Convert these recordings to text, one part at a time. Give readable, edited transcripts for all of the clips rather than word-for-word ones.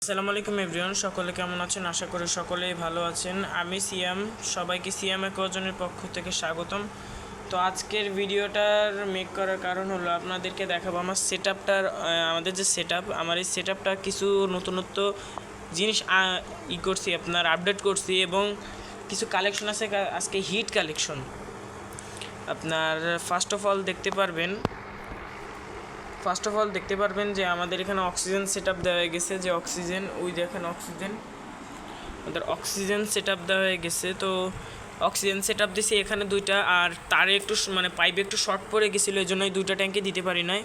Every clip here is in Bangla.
আসসালামু আলাইকুম এভরিওয়ান, সকলে কেমন আছেন? আশা করি সকলেই ভালো আছেন। আমি সিয়াম, সবাইকে সিয়াম একজনের পক্ষ থেকে স্বাগতম। তো আজকের ভিডিওটার মেক করার কারণ হলো আপনাদেরকে দেখাবো আমার সেটআপটার, আমাদের যে সেটআপ, আমার এই সেটআপটা কিছু নতুনত্ব জিনিস করছি, আপনার আপডেট করছি এবং কিছু কালেকশন আছে আজকে, হিট কালেকশন। আপনার ফার্স্ট অফ অল দেখতে পারবেন যে আমাদের এখানে অক্সিজেন সেটআপ দেওয়া হয়ে গেছে, যে অক্সিজেন, ওই দেখেন অক্সিজেন, আমাদের অক্সিজেন সেটআপ দেওয়া হয়ে গেছে। তো অক্সিজেন সেটআপ দিছি এখানে দুইটা, আর তারে একটু মানে পাইপে একটু শর্ট পড়ে গেছিলো, এই জন্য এই দুইটা ট্যাঙ্কে দিতে পারি নাই।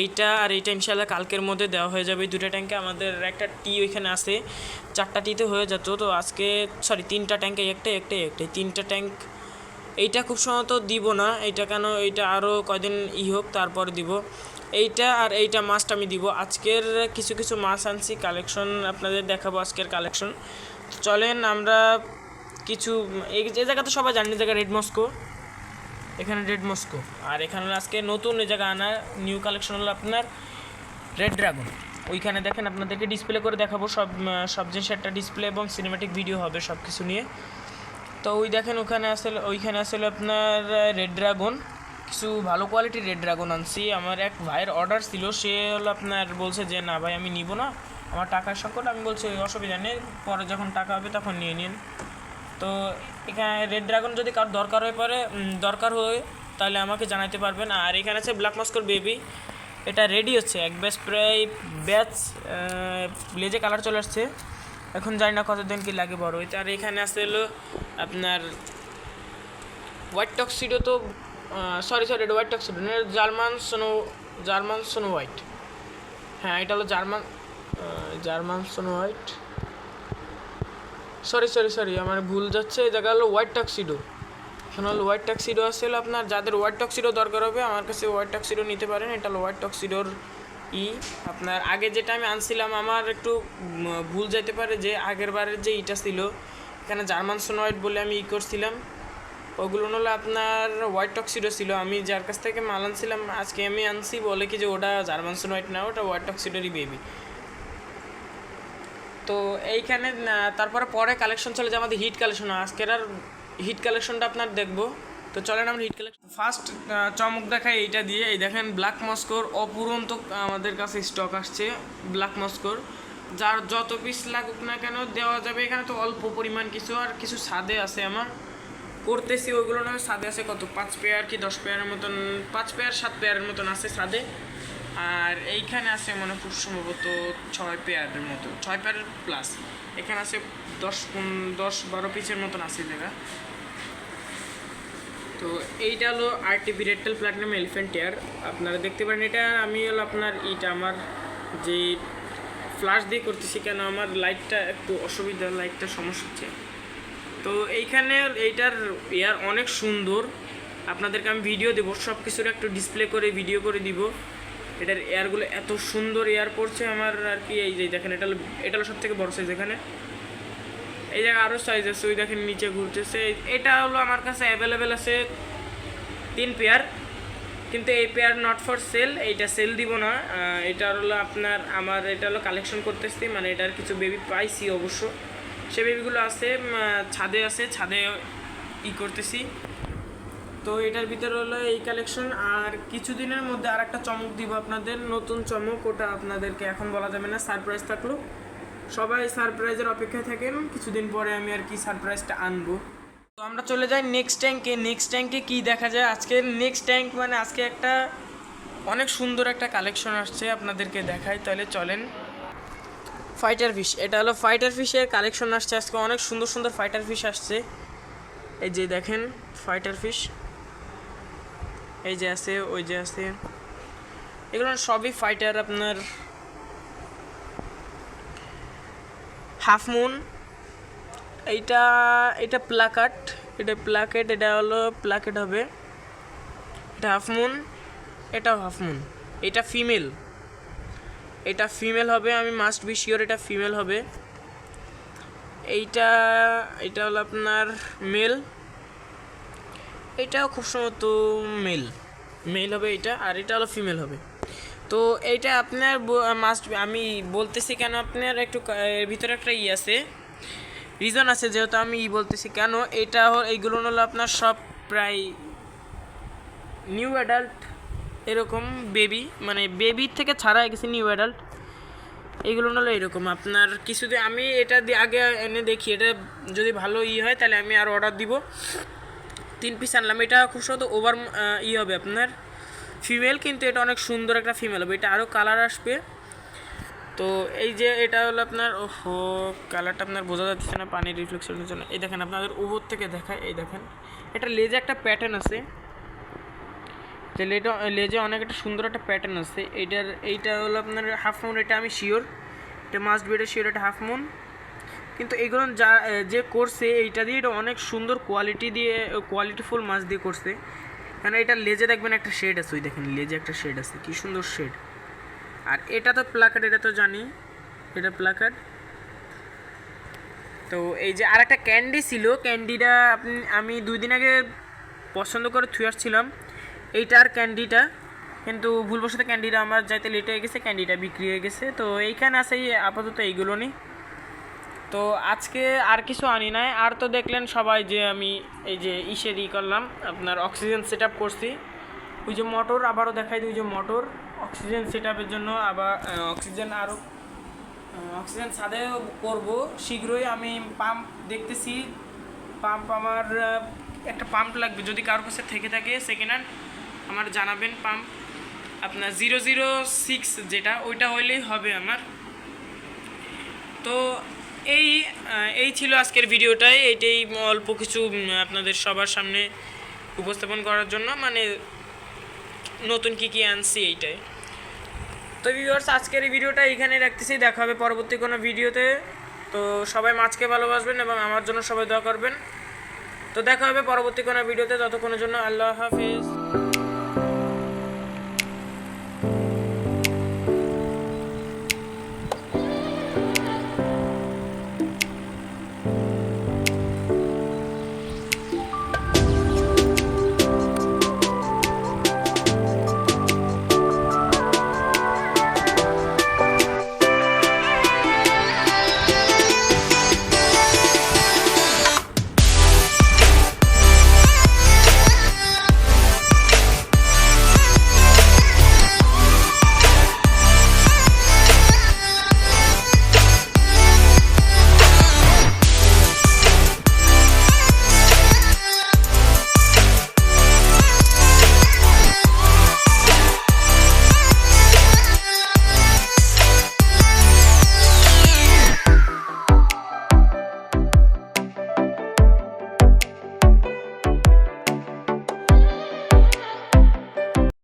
এইটা আর এইটা ইনশাল্লাহ কালকের মধ্যে দেওয়া হয়ে যাবে। এই দুইটা ট্যাঙ্কে আমাদের একটা টি ওইখানে আছে, 4টা টিতে হয়ে যেত। তো আজকে 3টা ট্যাঙ্কে একটাই 3টা ট্যাঙ্ক। এইটা খুব সম্ভবত দিব না, এইটা কেন, এইটা আরও কয়দিন হোক তারপর দিব। এইটা আর এইটা মাস্ট আমি দিব। আজকের কিছু কিছু মাছ আনছি, কালেকশন আপনাদের দেখাবো আজকের কালেকশন। চলেন আমরা কিছু, এই যে জায়গা তো সবাই জানেন, জায়গা রেড মস্কো, এখানে রেড মস্কো। আর এখানে আজকে নতুন এই জায়গা আনা নিউ কালেকশন হলো আপনার রেড ড্রাগন। ওইখানে দেখেন, আপনাদেরকে ডিসপ্লে করে দেখাবো সব জিনিস, একটা ডিসপ্লে এবং সিনেমেটিক ভিডিও হবে সব কিছু নিয়ে। তো ওই দেখেন ওইখানে আসলে আপনার রেড ড্রাগন, কিছু ভালো কোয়ালিটির রেড ড্রাগন আনছি। আমার এক ভাইয়ের অর্ডার ছিল, সে হলো আপনার বলছে যে না ভাই আমি নিব না, আমার টাকার সংকট। আমি বলছি অসুবিধা নেই, পরে যখন টাকা হবে তখন নিয়ে নিন। তো এখানে রেড ড্রাগন যদি কারোর দরকার হয় তাহলে আমাকে জানাতে পারবেন। আর এখানে আছে ব্ল্যাক মস্কোর বেবি, এটা রেডি হচ্ছে, এক ব্যাচ প্রায় লেজে কালার চলে আসছে, এখন জানি না কতদিন কি লাগে বড় হইতে। আর এখানে আছে হলো আপনার হোয়াইট টক্সিডো, তো সরি এটা হোয়াইট টক্সিডো না, জার্মান সোনো হোয়াইট। হ্যাঁ, এটা হলো জার্মান সোনো হোয়াইট। সরি আমার ভুল যাচ্ছে, এই জায়গা হলো হোয়াইট টক্সিডো। এখানে হলো হোয়াইট টক্সিডো আছে, আপনার যাদের হোয়াইট টক্সিডো দরকার হবে আমার কাছে হোয়াইট টক্সিডো নিতে পারেন। এটা হলো হোয়াইট টক্সিডোর আপনার আগে যেটা আমি আনছিলাম, আমার একটু ভুল যেতে পারে, যে আগের বারের যে ইটা ছিল এখানে জার্মান সোনো হোয়াইট বলে আমি করছিলাম, ওগুলো হলো আপনার হোয়াইট টক্সিডো ছিল। আমি যার কাছ থেকে মাল আনছিলাম আজকে আমি আনছি, বলে কি যে ওটা জার্মান সোনো হোয়াইট না, ওটা হোয়াইট টক্সিডোরই বেবি। তো এইখানে পরে কালেকশন চলে যায় আমাদের হিট কালেকশন। আজকের আর হিট কালেকশনটা আপনার দেখবো। তো চলেন আমরা হিট কালেকশন ফার্স্ট চমক দেখাই এইটা দিয়ে। এই দেখেন ব্ল্যাক মস্কোর অপুরন্ত আমাদের কাছে স্টক আসছে, ব্ল্যাক মস্কোর, যার যত পিস লাগুক না কেন দেওয়া যাবে। এখানে তো অল্প পরিমাণ কিছু, আর কিছু ছাদে আছে আমার করতেছি, ওইগুলো না ছাদে আছে কত 5 পেয়ার কি 10 পেয়ারের মতন, 5 পেয়ার 7 পেয়ারের মতন আছে ছাদে। আর এইখানে আছে মনে খুব সম্ভবত 6 পেয়ারের মতো, 6 পেয়ারের প্লাস। এখানে আছে 10-12 পিসের মতন আছে জায়গা। তো এইটা হলো আরটিপি রেডটেল প্লাটিনাম এলিফ্যান্ট টিয়ার, আপনারা দেখতে পারেন। এটা আমি হলো আপনার আমার যে ফ্ল্যাশ দিয়ে করতেছি, কেন আমার লাইটটা একটু অসুবিধা, লাইটটা সমস্যা হচ্ছে। তো এইখানে এইটার এয়ার অনেক সুন্দর, আপনাদেরকে আমি ভিডিও দেবো, সব কিছুর একটু ডিসপ্লে করে ভিডিও করে দিব। এটার এয়ারগুলো এত সুন্দর এয়ার পড়ছে আমার আর কি। এই যে দেখেন, এটা হলো সব থেকে বড় সাইজ। এখানে এই জায়গায় আরও সাইজ আছে, ওই দেখেন নিচে ঘুরতেছে। এটা হলো আমার কাছে অ্যাভেলেবেল আছে 3 পেয়ার, কিন্তু এই পেয়ার নট ফর সেল, এইটা সেল দিব না। এটা হলো আপনার এটা হলো কালেকশন করতেছি, মানে এটার কিছু বেবি পাইছি অবশ্য, সে বেবিগুলো আছে ছাদে করতেছি। তো এটার ভিতরে হলো এই কালেকশন। আর কিছুদিনের মধ্যে আর একটা চমক দিব আপনাদের, নতুন চমক, ওটা আপনাদেরকে এখন বলা যাবে না, সারপ্রাইজ থাকলো। সবাই সারপ্রাইজের অপেক্ষায় থাকেন, কিছুদিন পরে আমি আর কি সারপ্রাইজটা আনবো। তো আমরা চলে যাই নেক্সট ট্যাঙ্কে কি দেখা যায় আজকে। নেক্সট ট্যাঙ্ক মানে আজকে একটা অনেক সুন্দর একটা কালেকশন আসছে, আপনাদেরকে দেখাই। তাহলে চলেন। ফাইটার ফিশ, এটা হলো ফাইটার ফিশের কালেকশন আসছে আজকে, অনেক সুন্দর সুন্দর ফাইটার ফিশ আসছে। এই যে দেখেন ফাইটার ফিশ, এই যে আছে, ওই যে আছে, এগুলো সবই ফাইটার। আপনার হাফ মুন, এটা প্লাকেট, এটা হলো প্লাকেট হবে। এটা হাফ মুন, এটাও হাফ মুন। এটা ফিমেল হবে, আমি মাস্ট বি শিওর এটা ফিমেল হবে। এটা হলো আপনার মেল, এটাও খুব সম্ভবত মেল হবে এটা, আর এটা হলো ফিমেল হবে। তো এইটা আপনার মাস্ট, আমি বলতেছি কেন, আপনার একটু এর ভিতরে একটা আছে, রিজন আছে, যেহেতু আমি বলতেছি কেন এটা এইগুলো হলো আপনার সব প্রায় নিউ অ্যাডাল্ট, এরকম বেবি, মানে বেবির থেকে ছাড়া গেছে নিউ অ্যাডাল্ট। এইগুলো হলো এরকম আপনার কিছুদিন আমি এটা আগে এনে দেখি, এটা যদি ভালো হয় তাহলে আমি আর অর্ডার দিব। 3 পিস আনলাম, এটা খুব সহজ ওভার হবে আপনার ফিমেল, কিন্তু এটা অনেক সুন্দর একটা ফিমেল হবে, এটা আরও কালার আসবে। তো এই যে এটা হলো আপনার, ওহো কালারটা আপনার বোঝা যাচ্ছে না পানির রিফ্লেকশনের জন্য। এই দেখেন আপনাদের উপর থেকে দেখায়, এই দেখেন এটা লেজে একটা প্যাটার্ন আছে, যে লেজে অনেক একটা সুন্দর একটা প্যাটার্ন আছে। এইটা হলো আপনার হাফ মুন, এটা আমি শিওর, এটা মাস্ট বি, এটা শিওর, এটা হাফ মুন। কিন্তু এগুলো যে করছে এইটা দিয়ে, এটা অনেক সুন্দর কোয়ালিটিফুল মাছ দিয়ে করছে। কারণ এটা লেজে দেখবেন একটা শেড আছে, ওই দেখেন লেজে একটা শেড আছে, কি সুন্দর শেড। আর এটা তো প্লাকার্ড, এটা তো জানি এটা প্লাকার্ড। তো এই যে আর একটা ক্যান্ডি ছিল, ক্যান্ডিটা আমি 2 দিন আগে পছন্দ করে থুয়ে আসছিলাম এইটার ক্যান্ডিটা, কিন্তু ভুলবশত ক্যান্ডিটা আমার যাইতে লেট হয়ে গেছে, ক্যান্ডিটা বিক্রি হয়ে গেছে। তো এইখানে আছে আপাতত এইগুলো নি। তো আজকে আর কিছু আনি নাই। আর তো দেখলেন সবাই যে আমি এই যে করলাম, আপনার অক্সিজেন সেট আপ করছি, ওই যে মোটর, আবারও দেখাই দিই, ওই যে মোটর অক্সিজেন সেট আপের জন্য। আবার অক্সিজেন ছাদেও করব শীঘ্রই। আমি পাম্প দেখতেছি, পাম্প আমার একটা পাম্প লাগবে, যদি কারোর কাছে থেকে থাকে সেকেন্ড হ্যান্ড আমার জানাবেন। পাম্প আপনার 006 যেটা, ওইটা হইলেই হবে আমার। তো এই ছিল আজকের ভিডিওটাই, এইটাই অল্প কিছু আপনাদের সবার সামনে উপস্থাপন করার জন্য, মানে নতুন কী আনছি এইটাই। তো ভিউয়ার্স, আজকের এই ভিডিওটা এইখানে রাখতেছি, দেখা হবে পরবর্তী কোনো ভিডিওতে। তো সবাই মাছকে ভালোবাসবেন এবং আমার জন্য সবাই দোয়া করবেন। তো দেখা হবে পরবর্তী কোনো ভিডিওতে, ততক্ষণের জন্য আল্লাহ হাফেজ।